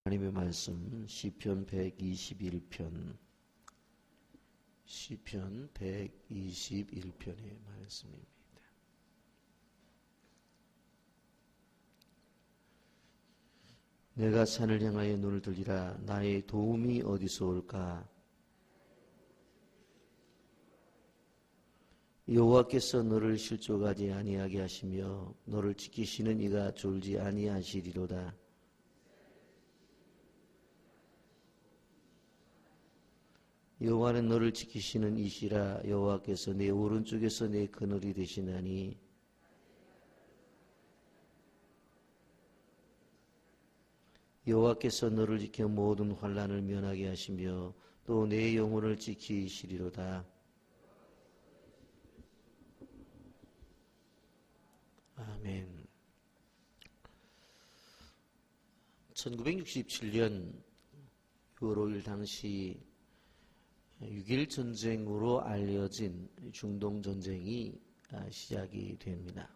하나님의 말씀 시편 121편 시편 121편의 말씀입니다. 내가 산을 향하여 눈을 들리라. 나의 도움이 어디서 올까? 여호와께서 너를 실족하지 아니하게 하시며 너를 지키시는 이가 졸지 아니하시리로다. 여호와는 너를 지키시는 이시라. 여호와께서 내 오른쪽에서 내 그늘이 되시나니 여호와께서 너를 지켜 모든 환난을 면하게 하시며 또 내 영혼을 지키시리로다. 아멘. 1967년 6월 5일 당시 6.1 전쟁으로 알려진 중동 전쟁이 시작이 됩니다.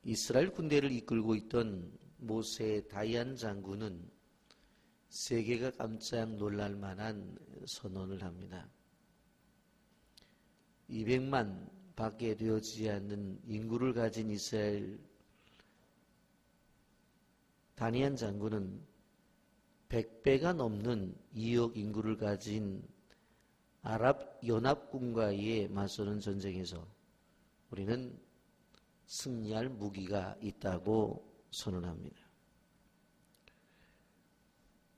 이스라엘 군대를 이끌고 있던 모세 다이안 장군은 세계가 깜짝 놀랄 만한 선언을 합니다. 200만 밖에 되어지지 않는 인구를 가진 이스라엘 다니안 장군은 100배가 넘는 2억 인구를 가진 아랍연합군과의 맞서는 전쟁에서 우리는 승리할 무기가 있다고 선언합니다.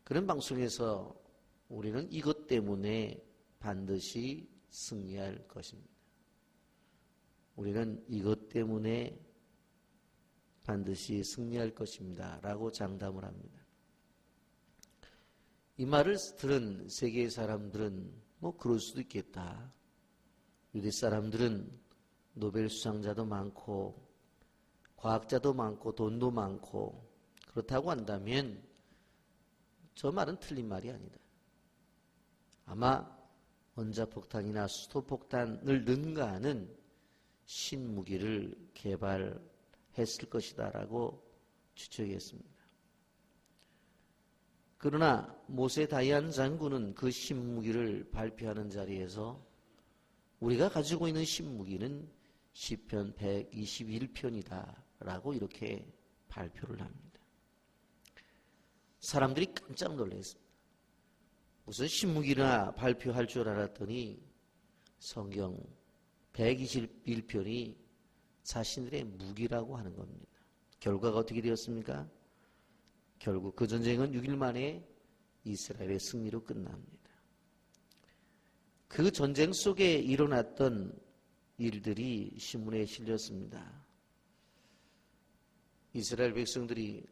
그런 방송에서 우리는 이것 때문에 반드시 승리할 것입니다. 우리는 이것 때문에 반드시 승리할 것입니다. 라고 장담을 합니다. 이 말을 들은 세계의 사람들은 그럴 수도 있겠다. 유대 사람들은 노벨 수상자도 많고 과학자도 많고 돈도 많고 그렇다고 한다면 저 말은 틀린 말이 아니다. 아마 원자폭탄이나 수소폭탄을 능가하는 신무기를 개발했을 것이다 라고 추측했습니다. 그러나 모세 다이안 장군은 그 신무기를 발표하는 자리에서 우리가 가지고 있는 신무기는 시편 121편이다 라고 이렇게 발표를 합니다. 사람들이 깜짝 놀랐습니다. 무슨 신무기나 발표할 줄 알았더니 성경 121편이 자신들의 무기라고 하는 겁니다. 결과가 어떻게 되었습니까? 결국 그 전쟁은 6일 만에 이스라엘의 승리로 끝납니다. 그 전쟁 속에 일어났던 일들이 신문에 실렸습니다. 이스라엘 백성들이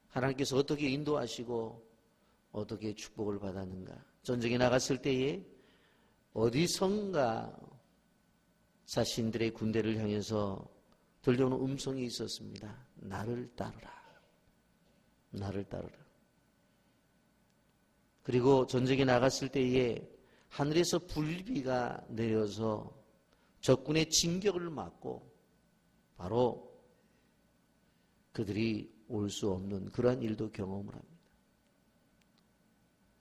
하나님께서 어떻게 인도하시고 어떻게 축복을 받았는가. 전쟁에 나갔을 때에 어디선가 자신들의 군대를 향해서 들려오는 음성이 있었습니다. 나를 따르라. 나를 따르라. 그리고 전쟁에 나갔을 때에 하늘에서 불비가 내려서 적군의 진격을 막고 바로 그들이 올 수 없는 그러한 일도 경험을 합니다.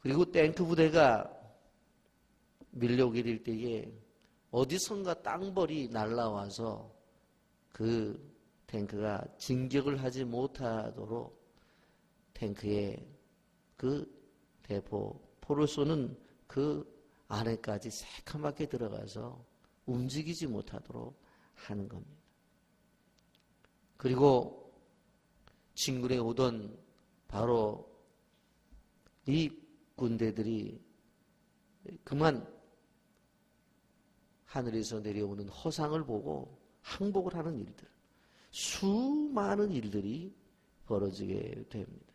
그리고 탱크 부대가 밀려오게 될 때에 어디선가 땅벌이 날라와서 그 탱크가 진격을 하지 못하도록 탱크에 그 대포, 포를 쏘는 그 안에까지 새카맣게 들어가서 움직이지 못하도록 하는 겁니다. 그리고 진군에 오던 바로 이 군대들이 그만 하늘에서 내려오는 허상을 보고 항복을 하는 일들, 수많은 일들이 벌어지게 됩니다.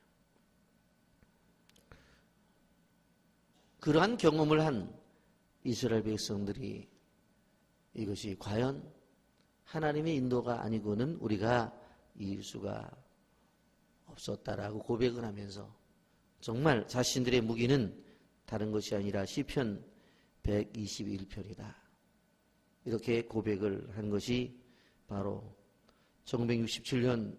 그러한 경험을 한 이스라엘 백성들이 이것이 과연 하나님의 인도가 아니고는 우리가 이길 수가 없었다라고 고백을 하면서 정말 자신들의 무기는 다른 것이 아니라 시편 121편이다. 이렇게 고백을 한 것이 바로 1967년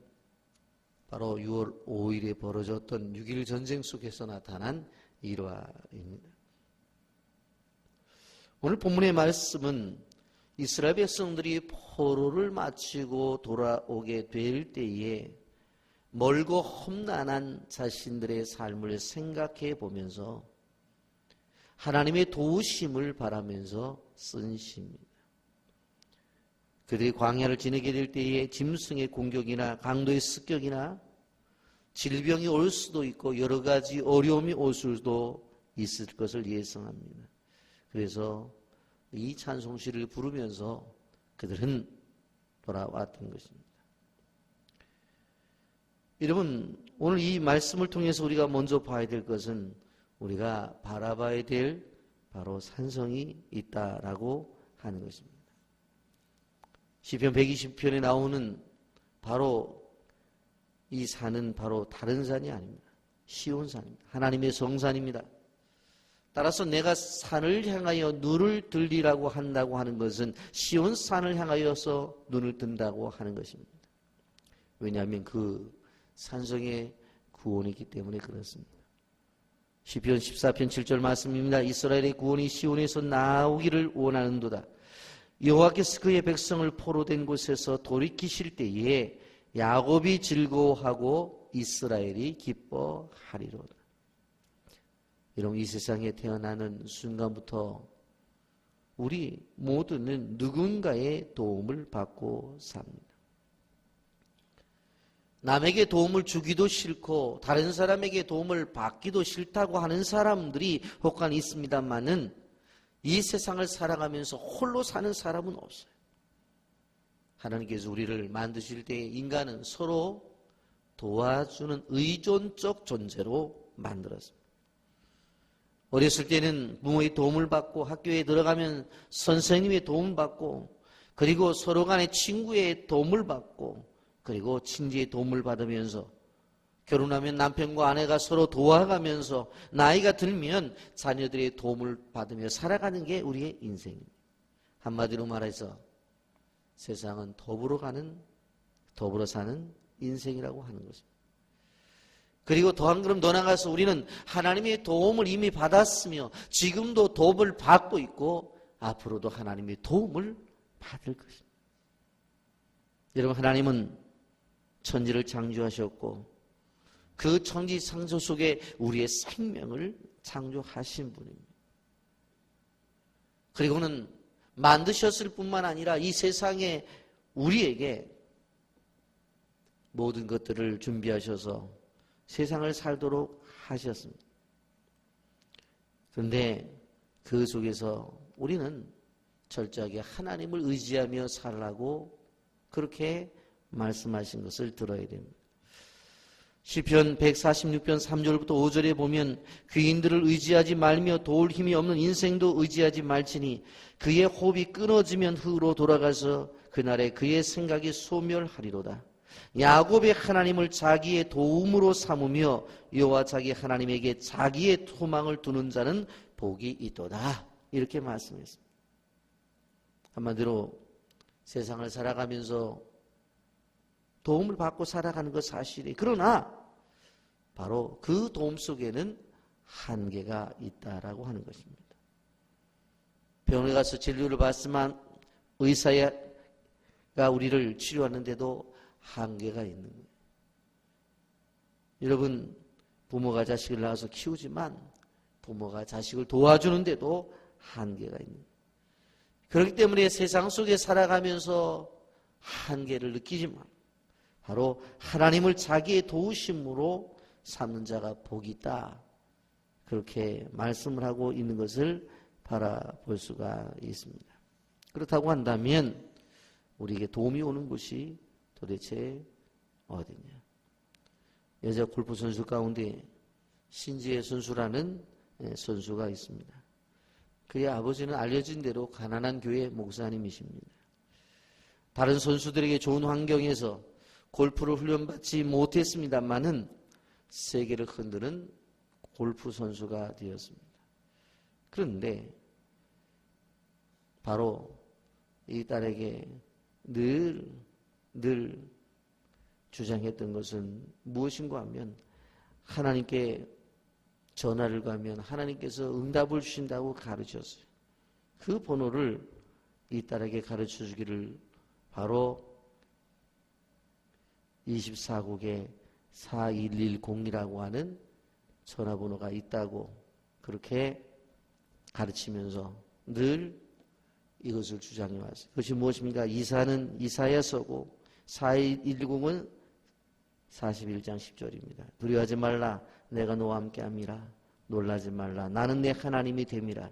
바로 6월 5일에 벌어졌던 6.1 전쟁 속에서 나타난 일화입니다. 오늘 본문의 말씀은 이스라엘 백성들이 포로를 마치고 돌아오게 될 때에 멀고 험난한 자신들의 삶을 생각해 보면서 하나님의 도우심을 바라면서 쓴 시입니다. 그들이 광야를 지내게 될 때에 짐승의 공격이나 강도의 습격이나 질병이 올 수도 있고 여러 가지 어려움이 올 수도 있을 것을 예상합니다. 그래서 이 찬송시를 부르면서 그들은 돌아왔던 것입니다. 여러분, 오늘 이 말씀을 통해서 우리가 먼저 봐야 될 것은 우리가 바라봐야 될 바로 산성이 있다라고 하는 것입니다. 시편 120편에 나오는 바로 이 산은 바로 다른 산이 아닙니다. 시온산입니다. 하나님의 성산입니다. 따라서 내가 산을 향하여 눈을 들리라고 한다고 하는 것은 시온산을 향하여서 눈을 든다고 하는 것입니다. 왜냐하면 그 산성에 구원이 있기 때문에 그렇습니다. 시편 14편 7절 말씀입니다. 이스라엘의 구원이 시온에서 나오기를 원하는도다. 여호와께서 그의 백성을 포로된 곳에서 돌이키실 때에 야곱이 즐거워하고 이스라엘이 기뻐하리로다. 여러분, 이 세상에 태어나는 순간부터 우리 모두는 누군가의 도움을 받고 삽니다. 남에게 도움을 주기도 싫고 다른 사람에게 도움을 받기도 싫다고 하는 사람들이 혹간 있습니다만은 이 세상을 살아가면서 홀로 사는 사람은 없어요. 하나님께서 우리를 만드실 때 인간은 서로 도와주는 의존적 존재로 만들었습니다. 어렸을 때는 부모의 도움을 받고 학교에 들어가면 선생님의 도움을 받고 그리고 서로 간의 친구의 도움을 받고 그리고 친지의 도움을 받으면서 결혼하면 남편과 아내가 서로 도와가면서 나이가 들면 자녀들의 도움을 받으며 살아가는 게 우리의 인생입니다. 한마디로 말해서 세상은 더불어 사는 인생이라고 하는 것입니다. 그리고 더 한 걸음 더 나가서 우리는 하나님의 도움을 이미 받았으며 지금도 도움을 받고 있고 앞으로도 하나님의 도움을 받을 것입니다. 여러분, 하나님은 천지를 창조하셨고 그 천지 창조 속에 우리의 생명을 창조하신 분입니다. 그리고는 만드셨을 뿐만 아니라 이 세상에 우리에게 모든 것들을 준비하셔서 세상을 살도록 하셨습니다. 그런데 그 속에서 우리는 철저하게 하나님을 의지하며 살라고 그렇게 말씀하신 것을 들어야 됩니다. 시편 146편 3절부터 5절에 보면 귀인들을 의지하지 말며 도울 힘이 없는 인생도 의지하지 말지니 그의 호흡이 끊어지면 흙으로 돌아가서 그날에 그의 생각이 소멸하리로다. 야곱의 하나님을 자기의 도움으로 삼으며 여호와 자기 하나님에게 자기의 소망을 두는 자는 복이 있도다. 이렇게 말씀했습니다. 한마디로 세상을 살아가면서 도움을 받고 살아가는 것 사실이, 그러나 바로 그 도움 속에는 한계가 있다라고 하는 것입니다. 병원에 가서 진료를 받지만 의사가 우리를 치료하는데도 한계가 있는 거예요. 여러분, 부모가 자식을 낳아서 키우지만 부모가 자식을 도와주는데도 한계가 있는 거예요. 그렇기 때문에 세상 속에 살아가면서 한계를 느끼지만 바로 하나님을 자기의 도우심으로 삼는 자가 복이 있다. 그렇게 말씀을 하고 있는 것을 바라볼 수가 있습니다. 그렇다고 한다면 우리에게 도움이 오는 곳이 도대체 어디냐? 여자 골프 선수 가운데 신지혜 선수라는 선수가 있습니다. 그의 아버지는 알려진 대로 가난한 교회 목사님이십니다. 다른 선수들에게 좋은 환경에서 골프를 훈련받지 못했습니다만은 세계를 흔드는 골프 선수가 되었습니다. 그런데 바로 이 딸에게 늘 주장했던 것은 무엇인가 하면 하나님께 전화를 가면 하나님께서 응답을 주신다고 가르쳤어요. 그 번호를 이 딸에게 가르쳐 주기를 바로 24국에 4110이라고 하는 전화번호가 있다고 그렇게 가르치면서 늘 이것을 주장해 왔어요. 그것이 무엇입니까? 이사는 이사야 서고 4110은 41장 10절입니다. 두려워하지 말라. 내가 너와 함께함이라. 놀라지 말라. 나는 내 하나님이 됨이라.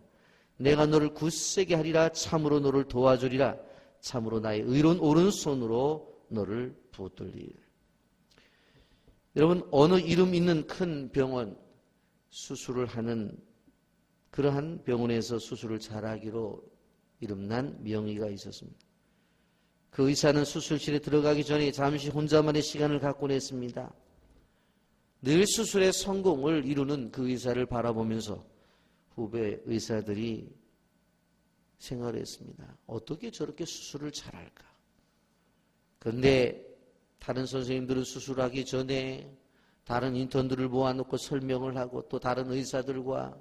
내가 너를 굳세게 하리라. 참으로 너를 도와주리라. 참으로 나의 의로운 오른손으로 너를 붙들리리라. 여러분, 어느 이름 있는 큰 병원 수술을 하는 그러한 병원에서 수술을 잘하기로 이름난 명의가 있었습니다. 그 의사는 수술실에 들어가기 전에 잠시 혼자만의 시간을 갖곤 했습니다. 늘 수술의 성공을 이루는 그 의사를 바라보면서 후배 의사들이 생각을 했습니다. 어떻게 저렇게 수술을 잘할까? 그런데 다른 선생님들은 수술하기 전에 다른 인턴들을 모아놓고 설명을 하고 또 다른 의사들과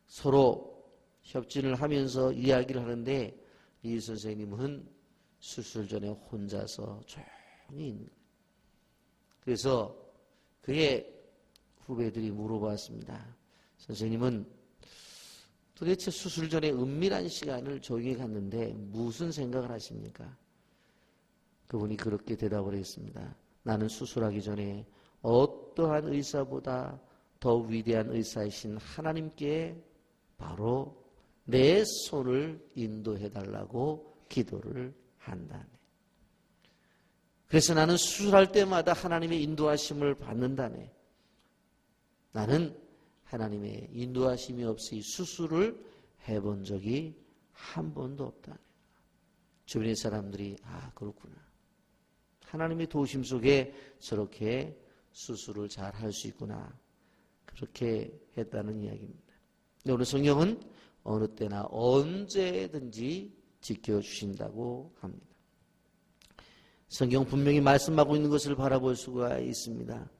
서로 협진을 하면서 이야기를 하는데 이 선생님은 수술 전에 혼자서 조용히 있는 거예요. 그래서 그의 후배들이 물어봤습니다. 선생님은 도대체 수술 전에 은밀한 시간을 조용히 갔는데 무슨 생각을 하십니까? 그분이 그렇게 대답을 했습니다. 나는 수술하기 전에 어떠한 의사보다 더 위대한 의사이신 하나님께 바로 내 손을 인도해달라고 기도를 한다네. 그래서 나는 수술할 때마다 하나님의 인도하심을 받는다네. 나는 하나님의 인도하심이 없이 수술을 해본 적이 한 번도 없다네. 주변의 사람들이 그렇구나. 하나님의 도우심 속에 저렇게 수술을 잘 할 수 있구나. 그렇게 했다는 이야기입니다. 오늘 성경은 어느 때나 언제든지 지켜주신다고 합니다. 성경 분명히 말씀하고 있는 것을 바라볼 수가 있습니다.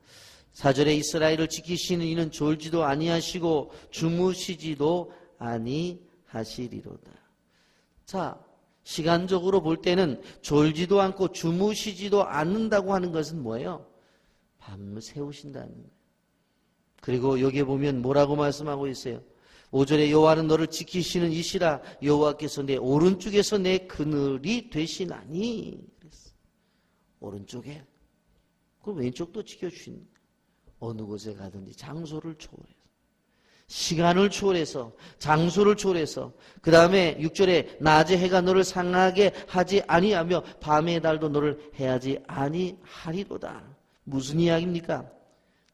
4절에 이스라엘을 지키시는 이는 졸지도 아니하시고 주무시지도 아니하시리로다. 자, 시간적으로 볼 때는 졸지도 않고 주무시지도 않는다고 하는 것은 뭐예요? 밤을 새우신다는 거예요. 그리고 여기에 보면 뭐라고 말씀하고 있어요? 5절에 여호와는 너를 지키시는 이시라. 여호와께서 내 오른쪽에서 내 그늘이 되시나니. 그랬어. 오른쪽에. 그럼 왼쪽도 지켜주시는 거예요. 어느 곳에 가든지 장소를 초월해서, 시간을 초월해서, 장소를 초월해서, 그 다음에 6절에 낮에 해가 너를 상하게 하지 아니하며 밤의 달도 너를 해하지 아니하리로다. 무슨 이야기입니까?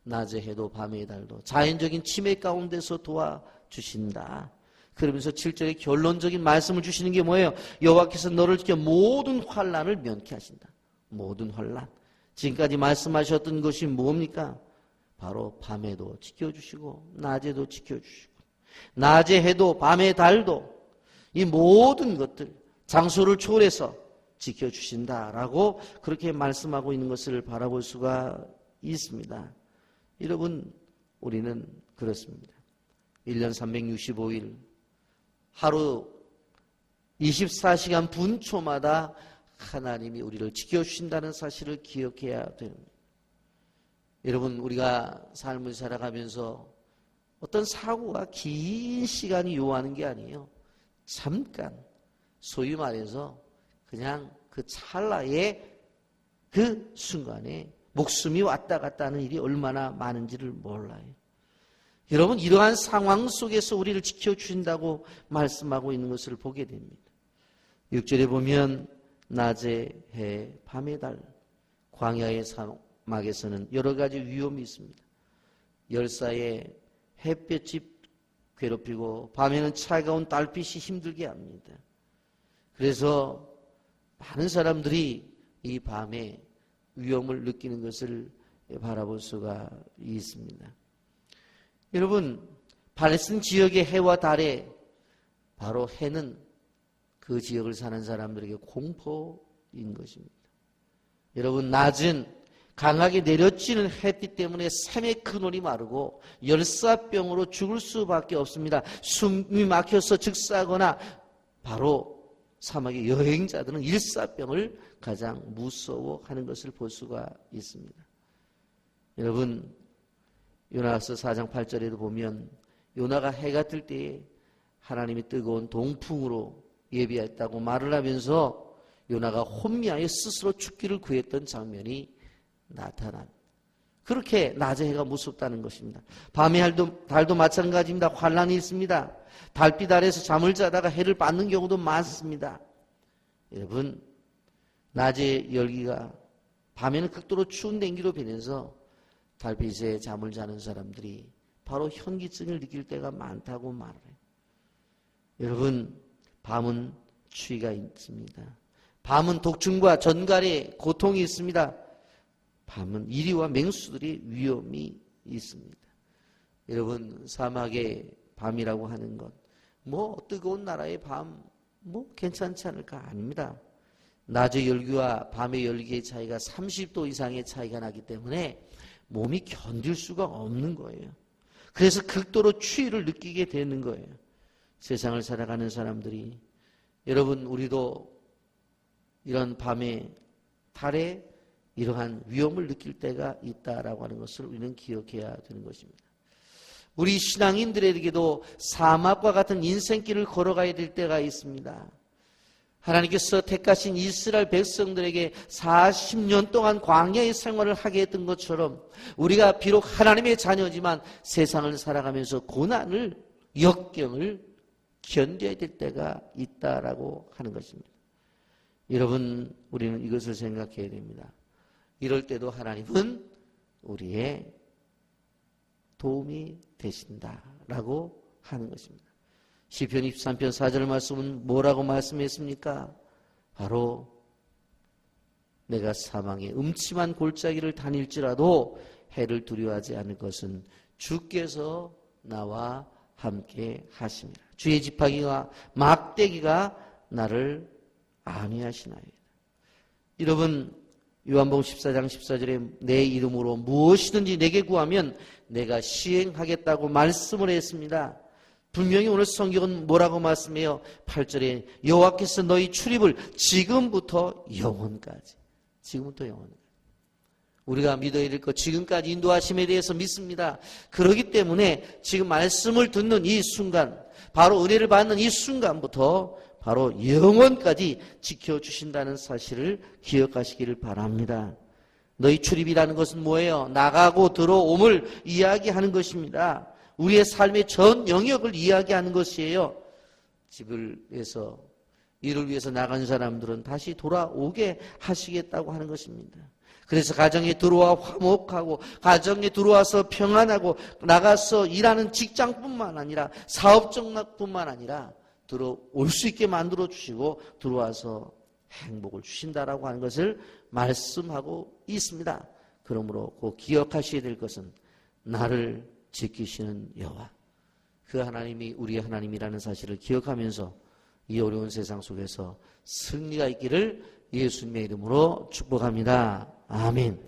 낮에 해도 밤의 달도 자연적인 침해 가운데서 도와주신다. 그러면서 7절에 결론적인 말씀을 주시는 게 뭐예요? 여호와께서 너를 지켜 모든 환난을 면케 하신다. 모든 환난. 지금까지 말씀하셨던 것이 뭡니까? 바로 밤에도 지켜주시고 낮에도 지켜주시고 낮에 해도 밤의 달도 이 모든 것들 장소를 초월해서 지켜주신다라고 그렇게 말씀하고 있는 것을 바라볼 수가 있습니다. 여러분, 우리는 그렇습니다. 1년 365일 하루 24시간 분초마다 하나님이 우리를 지켜주신다는 사실을 기억해야 됩니다. 여러분, 우리가 삶을 살아가면서 어떤 사고가 긴 시간이 요하는 게 아니에요. 잠깐, 소위 말해서 그냥 그 찰나의 그 순간에 목숨이 왔다 갔다 하는 일이 얼마나 많은지를 몰라요. 여러분, 이러한 상황 속에서 우리를 지켜주신다고 말씀하고 있는 것을 보게 됩니다. 6절에 보면 낮에 해, 밤의 달, 광야의 사막에서는 여러 가지 위험이 있습니다. 열사의 햇볕이 괴롭히고 밤에는 차가운 달빛이 힘들게 합니다. 그래서 많은 사람들이 이 밤에 위험을 느끼는 것을 바라볼 수가 있습니다. 여러분, 팔레스틴 지역의 해와 달에 바로 해는 그 지역을 사는 사람들에게 공포인 것입니다. 여러분, 낮은 강하게 내려지는 햇빛 때문에 샘의 근원이 마르고 열사병으로 죽을 수밖에 없습니다. 숨이 막혀서 즉사하거나 바로 사막의 여행자들은 일사병을 가장 무서워하는 것을 볼 수가 있습니다. 여러분, 요나서 4장 8절에도 보면 요나가 해가 뜰 때에 하나님이 뜨거운 동풍으로 예비했다고 말을 하면서 요나가 혼미하여 스스로 죽기를 구했던 장면이 나타난, 그렇게 낮의 해가 무섭다는 것입니다. 밤의 달도 마찬가지입니다. 환란이 있습니다. 달빛 아래서 잠을 자다가 해를 받는 경우도 많습니다. 여러분, 낮의 열기가 밤에는 극도로 추운 냉기로 변해서 달빛에 잠을 자는 사람들이 바로 현기증을 느낄 때가 많다고 말해요. 여러분, 밤은 추위가 있습니다. 밤은 독충과 전갈의 고통이 있습니다. 밤은 이리와 맹수들의 위험이 있습니다. 여러분, 사막의 밤이라고 하는 것, 뜨거운 나라의 밤, 괜찮지 않을까? 아닙니다. 낮의 열기와 밤의 열기의 차이가 30도 이상의 차이가 나기 때문에 몸이 견딜 수가 없는 거예요. 그래서 극도로 추위를 느끼게 되는 거예요. 세상을 살아가는 사람들이, 여러분, 우리도 이런 밤에, 달에 이러한 위험을 느낄 때가 있다라고 하는 것을 우리는 기억해야 되는 것입니다. 우리 신앙인들에게도 사막과 같은 인생길을 걸어가야 될 때가 있습니다. 하나님께서 택하신 이스라엘 백성들에게 40년 동안 광야의 생활을 하게 했던 것처럼 우리가 비록 하나님의 자녀지만 세상을 살아가면서 고난을, 역경을 견뎌야 될 때가 있다라고 하는 것입니다. 여러분, 우리는 이것을 생각해야 됩니다. 이럴 때도 하나님은 우리의 도움이 되신다라고 하는 것입니다. 시편 23편 4절 말씀은 뭐라고 말씀했습니까? 바로 내가 사망의 음침한 골짜기를 다닐지라도 해를 두려워하지 않을 것은 주께서 나와 함께 하심이라. 주의 지팡이와 막대기가 나를 안위하시나이다. 여러분, 요한복음 14장 14절에 내 이름으로 무엇이든지 내게 구하면 내가 시행하겠다고 말씀을 했습니다. 분명히 오늘 성경은 뭐라고 말씀해요? 8절에 여호와께서 너희 출입을 지금부터 영원까지. 지금부터 영원까지. 우리가 믿어야 될 것, 지금까지 인도하심에 대해서 믿습니다. 그렇기 때문에 지금 말씀을 듣는 이 순간, 바로 은혜를 받는 이 순간부터 바로 영원까지 지켜주신다는 사실을 기억하시기를 바랍니다. 너희 출입이라는 것은 뭐예요? 나가고 들어옴을 이야기하는 것입니다. 우리의 삶의 전 영역을 이야기하는 것이에요. 집을 위해서, 일을 위해서 나간 사람들은 다시 돌아오게 하시겠다고 하는 것입니다. 그래서 가정에 들어와 화목하고, 가정에 들어와서 평안하고, 나가서 일하는 직장뿐만 아니라 사업적뿐만 아니라 들어올 수 있게 만들어 주시고 들어와서 행복을 주신다라고 하는 것을 말씀하고 있습니다. 그러므로 꼭 기억하셔야 될 것은 나를 지키시는 여호와, 그 하나님이 우리의 하나님이라는 사실을 기억하면서 이 어려운 세상 속에서 승리가 있기를 예수님의 이름으로 축복합니다. 아멘.